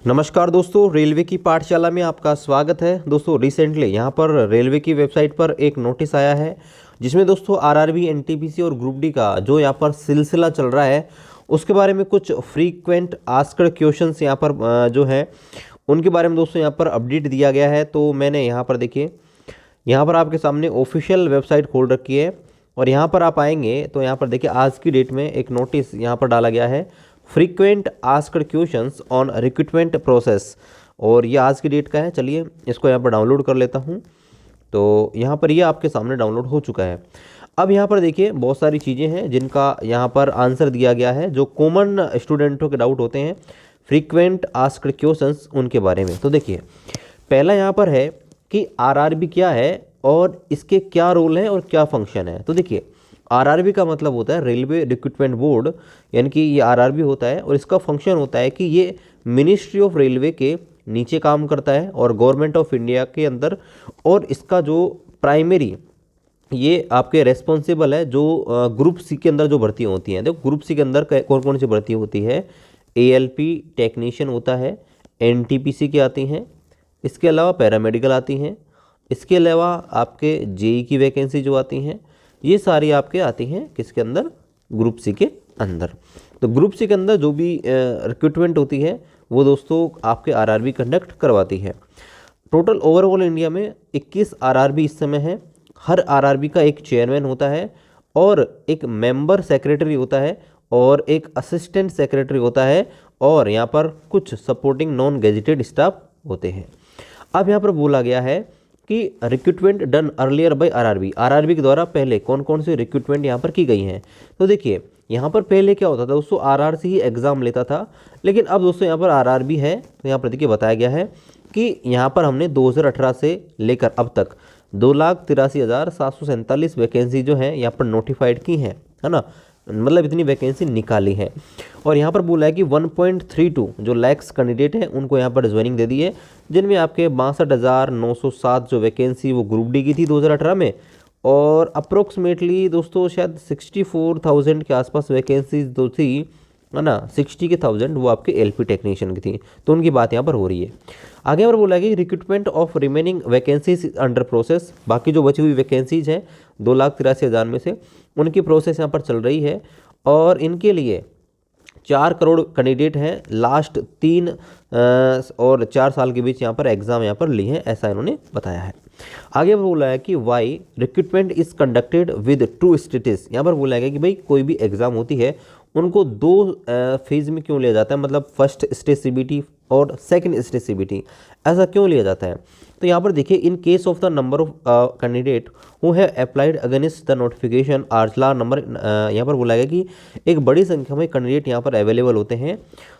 नमस्कार दोस्तों, रेलवे की पाठशाला में आपका स्वागत है। दोस्तों रिसेंटली यहाँ पर रेलवे की वेबसाइट पर एक नोटिस आया है जिसमें दोस्तों आरआरबी, एनटीपीसी और ग्रुप डी का जो यहाँ पर सिलसिला चल रहा है उसके बारे में कुछ फ्रीक्वेंट आस्क्ड क्वेश्चंस यहाँ पर जो है उनके बारे में दोस्तों यहाँ पर अपडेट दिया गया है। तो मैंने यहाँ पर देखिए, यहाँ पर आपके सामने ऑफिशियल वेबसाइट खोल रखी है और यहाँ पर आप आएंगे तो यहाँ पर देखिए आज की डेट में एक नोटिस यहाँ पर डाला गया है, frequent asked questions on recruitment process. और ये आज की डेट का है। चलिए इसको यहाँ पर डाउनलोड कर लेता हूँ। तो यहाँ पर ये आपके सामने डाउनलोड हो चुका है। अब यहाँ पर देखिए बहुत सारी चीज़ें हैं जिनका यहाँ पर आंसर दिया गया है, जो कॉमन स्टूडेंटों के डाउट होते हैं फ्रीक्वेंट आस्क्ड क्वेश्चंस उनके बारे में। तो देखिए पहला यहाँ पर है कि आरआरबी क्या है और इसके क्या रोल है और क्या फंक्शन है। तो देखिए आरआरबी का मतलब होता है रेलवे रिक्रूटमेंट बोर्ड, यानी कि ये आरआरबी होता है और इसका फंक्शन होता है कि ये मिनिस्ट्री ऑफ रेलवे के नीचे काम करता है और गवर्नमेंट ऑफ इंडिया के अंदर। और इसका जो प्राइमरी ये आपके रेस्पॉन्सिबल है जो ग्रुप सी के अंदर जो भर्तियाँ होती हैं। देखो ग्रुप सी के अंदर कौन कौन सी भर्ती होती है, एएलपी टेक्नीशियन होता है, एनटीपीसी की आती हैं, इसके अलावा पैरामेडिकल आती हैं, इसके अलावा आपके जेई की वैकेंसी जो आती हैं, ये सारी आपके आती हैं किसके अंदर, ग्रुप सी के अंदर। तो ग्रुप सी के अंदर जो भी रिक्रूटमेंट होती है वो दोस्तों आपके आरआरबी कंडक्ट करवाती है। टोटल ओवरऑल इंडिया में 21 आरआरबी इस समय है। हर आरआरबी का एक चेयरमैन होता है और एक मेंबर सेक्रेटरी होता है और एक असिस्टेंट सेक्रेटरी होता है और यहाँ पर कुछ सपोर्टिंग नॉन गेजेटेड स्टाफ होते हैं। अब यहाँ पर बोला गया है कि recruitment done earlier bye RRB, RRB के द्वारा पहले कौन कौन सी रिक्रूटमेंट यहाँ पर की गई हैं। तो देखिए यहाँ पर पहले क्या होता था दोस्तों, आरआरसी ही एग्ज़ाम लेता था, लेकिन अब दोस्तों यहाँ पर आरआरबी है। तो यहाँ पर देखिए बताया गया है कि यहाँ पर हमने 2018 से लेकर अब तक 2,83,747 वैकेंसी जो है यहाँ पर नोटिफाइड की हैं, है ना, मतलब इतनी वैकेंसी निकाली है। और यहाँ पर बोला है कि 1.32 जो लैक्स कैंडिडेट हैं उनको यहाँ पर ज्वाइनिंग दे दी है, जिनमें आपके 62,907 जो वैकेंसी वो ग्रुप डी की थी 2018 में, और अप्रोक्सीमेटली दोस्तों शायद 64,000 के आसपास वैकेंसीज जो थी, है ना, 60 के 1000 वो आपके एलपी टेक्नीशियन की थी। तो उनकी बात यहाँ पर हो रही है। आगे पर बोला कि recruitment of remaining vacancies under process, बाकी जो बची हुई वैकेंसीज हैं 2,83,000 में से उनकी प्रोसेस यहाँ पर चल रही है और इनके लिए 4 करोड़ कैंडिडेट हैं। लास्ट 3 और 4 साल के बीच यहाँ पर एग्ज़ाम यहाँ पर ली है, ऐसा इन्होंने बताया है। आगे बोला है कि why recruitment is conducted with two status. यहाँ पर बोला है कि भाई कोई भी एग्ज़ाम होती है उनको 2 फेज़ में क्यों लिया जाता है, मतलब फर्स्ट स्टेज सीबीटी और सेकंड स्टेज सीबीटी, ऐसा क्यों लिया जाता है। तो यहाँ पर देखिए, in case of the number of candidate who have applied against the notification आर्चला नंबर, यहाँ पर बोला गया कि एक बड़ी संख्या में कैंडिडेट यहाँ पर अवेलेबल होते हैं।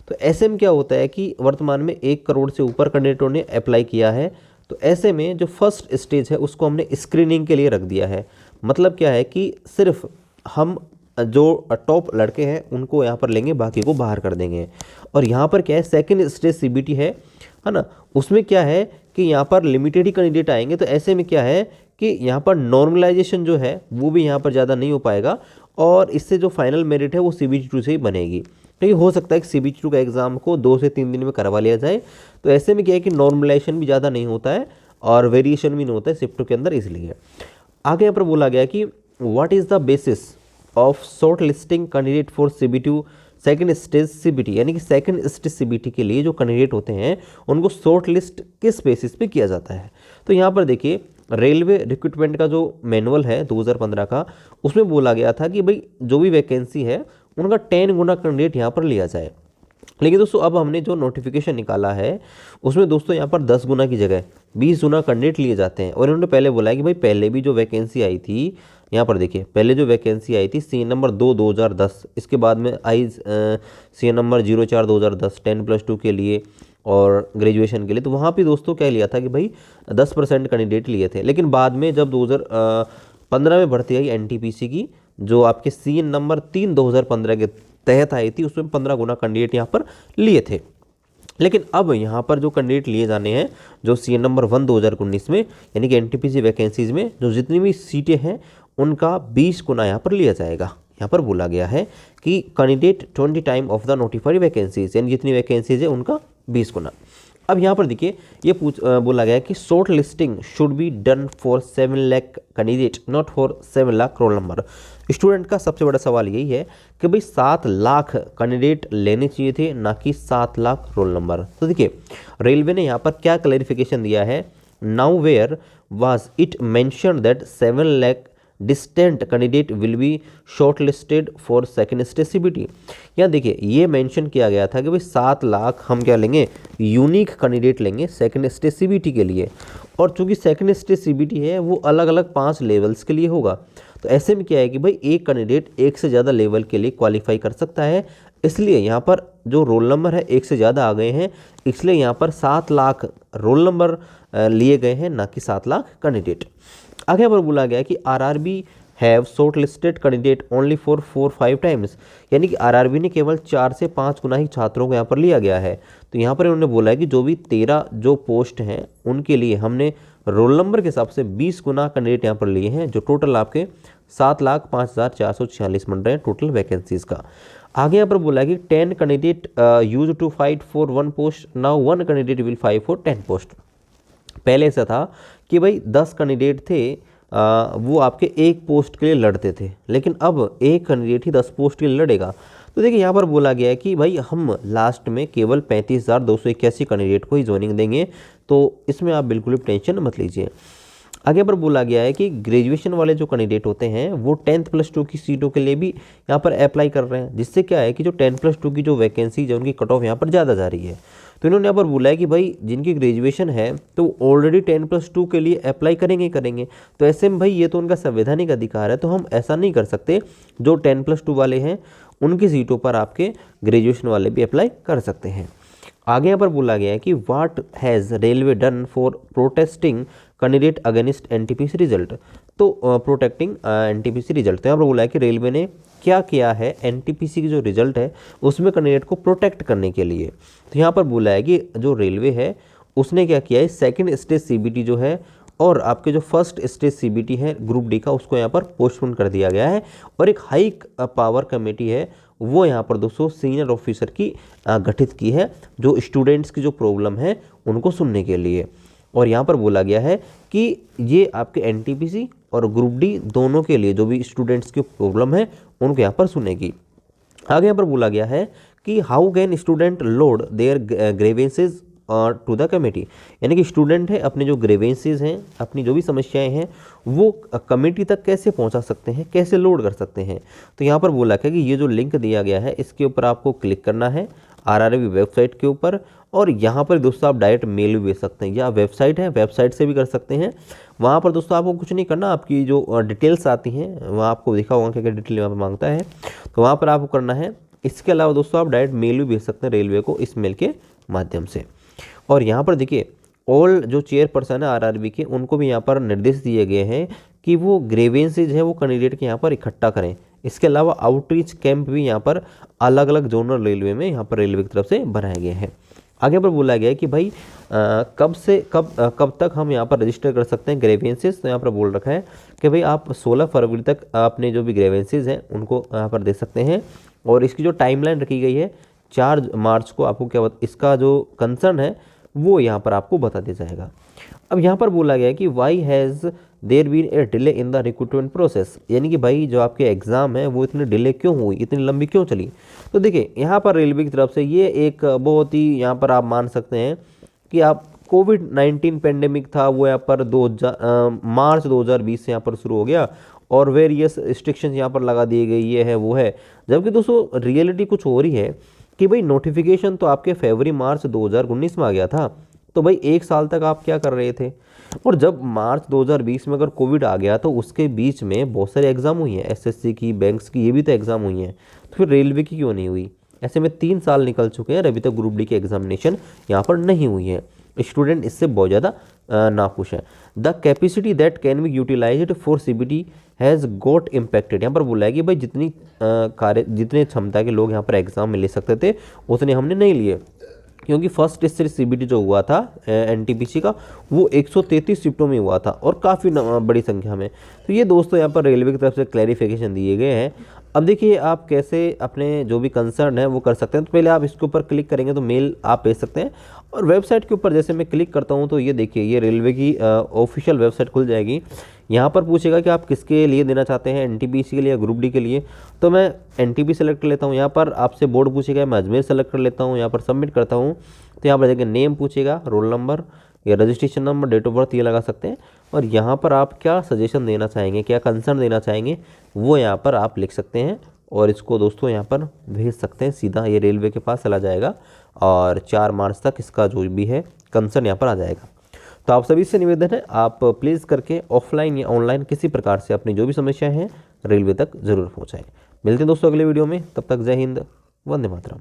तो ऐसे में क्या होता है कि वर्तमान में 1 करोड़ से ऊपर कैंडिडेटों ने अप्लाई किया है। तो ऐसे में जो फर्स्ट स्टेज है उसको हमने स्क्रीनिंग के लिए रख दिया है। मतलब क्या है कि सिर्फ हम जो टॉप लड़के हैं उनको यहाँ पर लेंगे, बाकी को बाहर कर देंगे। और यहाँ पर क्या है, सेकंड स्टेज सीबीटी है ना, उसमें क्या है कि यहाँ पर लिमिटेड ही कैंडिडेट आएंगे। तो ऐसे में क्या है कि यहाँ पर नॉर्मलाइजेशन जो है वो भी यहाँ पर ज़्यादा नहीं हो पाएगा और इससे जो फाइनल मेरिट है वो सीबीटी 2 से ही बनेगी। तो ये हो सकता है कि सीबीटी 2 का एग्ज़ाम को 2 से 3 दिन में करवा लिया जाए। तो ऐसे में क्या है कि नॉर्मलाइजेशन भी ज़्यादा नहीं होता है और वेरिएशन भी नहीं होता है शिफ्ट के अंदर, इसलिए। आगे यहाँ पर बोला गया कि what is the basis of short listing candidate for CBT second stage CBT, यानी कि सेकंड स्टेज सीबीटी के लिए जो कैंडिडेट होते हैं उनको शॉर्ट लिस्ट किस बेसिस पे किया जाता है। तो यहाँ पर देखिए रेलवे रिक्रूटमेंट का जो मैनुअल है 2015 का, उसमें बोला गया था कि भाई जो भी वैकेंसी है उनका 10 गुना कैंडिडेट यहाँ पर लिया जाए। लेकिन दोस्तों अब हमने जो नोटिफिकेशन निकाला है उसमें दोस्तों यहाँ पर 10 गुना की जगह 20 गुना कैंडिडेट लिए जाते हैं। और इन्होंने पहले बोला है कि भाई पहले भी जो वैकेंसी आई थी, यहाँ पर देखिए पहले जो वैकेंसी आई थी CN नंबर 2 2010, इसके बाद में आई CN नंबर 04 2010 10+2 के लिए और ग्रेजुएशन के लिए। तो वहाँ पे दोस्तों क्या लिया था कि भाई 10% कैंडिडेट लिए थे। लेकिन बाद में जब 2015 में भर्ती आई एनटीपीसी की, जो आपके CN नंबर 3 2015 के तहत आई थी, उसमें 15 गुना कैंडिडेट यहाँ पर लिए थे। लेकिन अब यहाँ पर जो कैंडिडेट लिए जाने हैं जो CN नंबर 1 2019 में, यानी कि एनटीपीसी वैकेंसीज में जो जितनी भी सीटें हैं उनका 20 गुना यहाँ पर लिया जाएगा। यहाँ पर बोला गया है कि candidate 20 time of the notified vacancies, यानी जितनी वैकेंसीज है उनका 20 गुना। अब यहाँ पर देखिए ये बोला गया है कि short listing should be done for 7 lakh candidate not for 7 lakh roll number. Student का सबसे बड़ा सवाल यही है कि भाई 7 लाख कैंडिडेट लेने चाहिए थे, ना कि 7 लाख रोल नंबर। तो देखिए रेलवे ने यहाँ पर क्या क्लैरिफिकेशन दिया है, now where was it mention that 7 lakh distant candidate will be shortlisted for second stage CBT. यहाँ देखिए ये मेंशन किया गया था कि भाई 7 लाख हम क्या लेंगे, यूनिक कैंडिडेट लेंगे सेकेंड स्टेज सीबीटी के लिए। और चूंकि सेकेंड स्टेज सीबीटी है वो अलग अलग 5 लेवल्स के लिए होगा, तो ऐसे में क्या है कि भाई एक कैंडिडेट एक से ज़्यादा लेवल के लिए क्वालिफाई कर सकता है। इसलिए यहाँ पर जो रोल नंबर है एक से ज़्यादा आ गए हैं, इसलिए यहाँ पर 7 लाख रोल नंबर लिए गए हैं, ना कि 7 लाख कैंडिडेट। आगे पर बोला गया कि RRB have short listed candidate only for 4-5 times, यानी कि आरआरबी ने केवल 4 से 5 गुना ही छात्रों को यहाँ पर लिया गया है। तो यहाँ पर उन्होंने बोला है कि जो भी 13 जो पोस्ट हैं उनके लिए हमने रोल नंबर के हिसाब से 20 गुना कैंडिडेट यहाँ पर लिए हैं, जो टोटल आपके 7,05,446 बन रहे हैं टोटल वैकेंसीज का। आगे यहाँ पर बोला है कि 10 candidate use to fight for 1 post, now 1 candidate will fight for 10 post. पहले ऐसा था कि भाई 10 कैंडिडेट थे, वो आपके एक पोस्ट के लिए लड़ते थे, लेकिन अब एक कैंडिडेट ही 10 पोस्ट के लिए लड़ेगा। तो देखिए यहाँ पर बोला गया है कि भाई हम लास्ट में केवल 35,281 कैंडिडेट को ही ज्वाइनिंग देंगे, तो इसमें आप बिल्कुल भी टेंशन मत लीजिए। आगे पर बोला गया है कि ग्रेजुएशन वाले जो कैंडिडेट होते हैं वो 10+2 की सीटों के लिए भी यहाँ पर अप्लाई कर रहे हैं, जिससे क्या है कि जो 10+2 की जो वैकेंसी है उनकी कट ऑफ यहाँ पर ज़्यादा जा रही है। तो इन्होंने यहाँ पर बोला है कि भाई जिनकी ग्रेजुएशन है तो ऑलरेडी 10+2 के लिए अप्लाई करेंगे। तो ऐसे में भाई ये तो उनका संवैधानिक अधिकार है, तो हम ऐसा नहीं कर सकते। जो 10+2 वाले हैं उनकी सीटों पर आपके ग्रेजुएशन वाले भी अप्लाई कर सकते हैं। आगे यहाँ पर बोला गया है कि what has railway done for protesting candidate against NTPC result. तो प्रोटेक्टिंग एनटीपीसी रिजल्ट, तो यहाँ पर बोला है कि रेलवे ने क्या किया है एनटीपीसी की जो रिजल्ट है उसमें कैंडिडेट को प्रोटेक्ट करने के लिए। तो यहाँ पर बोला है कि जो रेलवे है उसने क्या किया है, सेकंड स्टेज सीबीटी जो है और आपके जो फर्स्ट स्टेज सीबीटी है ग्रुप डी का, उसको यहाँ पर पोस्टपोन कर दिया गया है। और एक हाई पावर कमेटी है वो यहाँ पर 200 सीनियर ऑफिसर की गठित की है, जो स्टूडेंट्स की जो प्रॉब्लम है उनको सुनने के लिए। और यहाँ पर बोला गया है कि ये आपके एनटीपीसी और ग्रुप डी दोनों के लिए जो भी स्टूडेंट्स की प्रॉब्लम है उनको यहाँ पर सुनेगी। आगे यहाँ पर बोला गया है कि how can student lodge their grievances to the committee, यानी कि स्टूडेंट है अपने जो ग्रेवेंसेज हैं, अपनी जो भी समस्याएं हैं वो कमेटी तक कैसे पहुंचा सकते हैं, कैसे लोड कर सकते हैं। तो यहाँ पर बोला है कि ये जो लिंक दिया गया है इसके ऊपर आपको क्लिक करना है आरआरबी वेबसाइट के ऊपर, और यहाँ पर दोस्तों आप डायरेक्ट मेल भी भेज सकते हैं, या वेबसाइट है वेबसाइट से भी कर सकते हैं। वहाँ पर दोस्तों आपको कुछ नहीं करना, आपकी जो डिटेल्स आती हैं वहाँ आपको दिखा होगा क्या क्या डिटेल वहाँ पर मांगता है, तो वहाँ पर आपको करना है। इसके अलावा दोस्तों आप डायरेक्ट मेल भी भेज सकते हैं रेलवे को इस मेल के माध्यम से। और यहाँ पर देखिए ऑल जो चेयरपर्सन है आरआरबी के उनको भी यहाँ पर निर्देश दिए गए हैं कि वो ग्रेवेंसेज है वो कैंडिडेट के यहाँ पर इकट्ठा करें। इसके अलावा आउटरीच कैंप भी यहाँ पर अलग अलग जोनल रेलवे में यहाँ पर रेलवे की तरफ से बनाए गए हैं। आगे पर बोला गया है कि भाई कब से कब तक हम यहाँ पर रजिस्टर कर सकते हैं ग्रेवेंसेज। तो यहाँ पर बोल रखा है कि भाई आप 16 फरवरी तक अपने जो भी ग्रेवेंसेज हैं उनको यहाँ पर दे सकते हैं। और इसकी जो टाइमलाइन रखी गई है 4 मार्च को आपको क्या इसका जो कंसर्न है वो यहाँ पर आपको बता दिया जाएगा। अब यहाँ पर बोला गया है कि why has there been a delay in the recruitment process, यानी कि भाई जो आपके एग्ज़ाम है वो इतने डिले क्यों हुई, इतनी लंबी क्यों चली। तो देखिए यहाँ पर रेलवे की तरफ से ये एक बहुत ही यहाँ पर आप मान सकते हैं कि आप कोविड-19 पेंडेमिक था वो यहाँ पर मार्च 2020 से यहाँ पर शुरू हो गया और वेरियस रिस्ट्रिक्शंस यहाँ पर लगा दी गई, ये है वो है। जबकि दोस्तों रियलिटी कुछ हो रही है कि भाई नोटिफिकेशन तो आपके फरवरी मार्च 2019 में आ गया था, तो भाई 1 साल तक आप क्या कर रहे थे। और जब मार्च 2020 में अगर कोविड आ गया तो उसके बीच में बहुत सारे एग्जाम हुई हैं, एसएससी की, बैंक्स की, ये भी तो एग्ज़ाम हुई हैं, तो फिर रेलवे की क्यों नहीं हुई। ऐसे में 3 साल निकल चुके हैं, अभी तक ग्रुप डी की एग्जामिनेशन यहाँ पर नहीं हुई है। स्टूडेंट इससे बहुत ज़्यादा नाखुश हैं। The capacity that can be utilised for CBT has got impacted. यहाँ पर बोला है कि भाई जितने क्षमता के लोग यहाँ पर एग्जाम में ले सकते थे उतने हमने नहीं लिए, क्योंकि फर्स्ट टेस्ट सीरीज सीबीटी जो हुआ था एनटीपीसी का, वो 133 शिफ्टों में हुआ था और काफ़ी बड़ी संख्या में। तो ये दोस्तों यहाँ पर रेलवे की तरफ से क्लैरिफिकेशन दिए गए हैं। अब देखिए आप कैसे अपने जो भी कंसर्न है वो कर सकते हैं। तो पहले आप इसके ऊपर क्लिक करेंगे तो मेल आप भेज सकते हैं, और वेबसाइट के ऊपर जैसे मैं क्लिक करता हूँ तो ये देखिए ये रेलवे की ऑफिशियल वेबसाइट खुल जाएगी। यहाँ पर पूछेगा कि आप किसके लिए देना चाहते हैं, एनटीपीसी के लिए या ग्रुप डी के लिए। तो मैं एनटीपी सेलेक्ट कर लेता हूँ। यहाँ पर आपसे बोर्ड पूछेगा, मैं अजमेर सेलेक्ट कर लेता हूँ। यहाँ पर सबमिट करता हूँ तो यहाँ पर देखिए नेम पूछेगा, रोल नंबर या registration number, date of birth ये लगा सकते हैं। और यहाँ पर आप क्या सजेशन देना चाहेंगे, क्या कंसर्न देना चाहेंगे, वो यहाँ पर आप लिख सकते हैं और इसको दोस्तों यहाँ पर भेज सकते हैं। सीधा ये रेलवे के पास चला जाएगा और 4 मार्च तक इसका जो भी है कंसर्न यहाँ पर आ जाएगा। तो आप सभी से निवेदन है, आप प्लीज़ करके ऑफलाइन या ऑनलाइन किसी प्रकार से अपनी जो भी समस्या है रेलवे तक ज़रूर पहुँचाएँ। मिलते हैं दोस्तों अगले वीडियो में, तब तक जय हिंद, वंदे मातरम।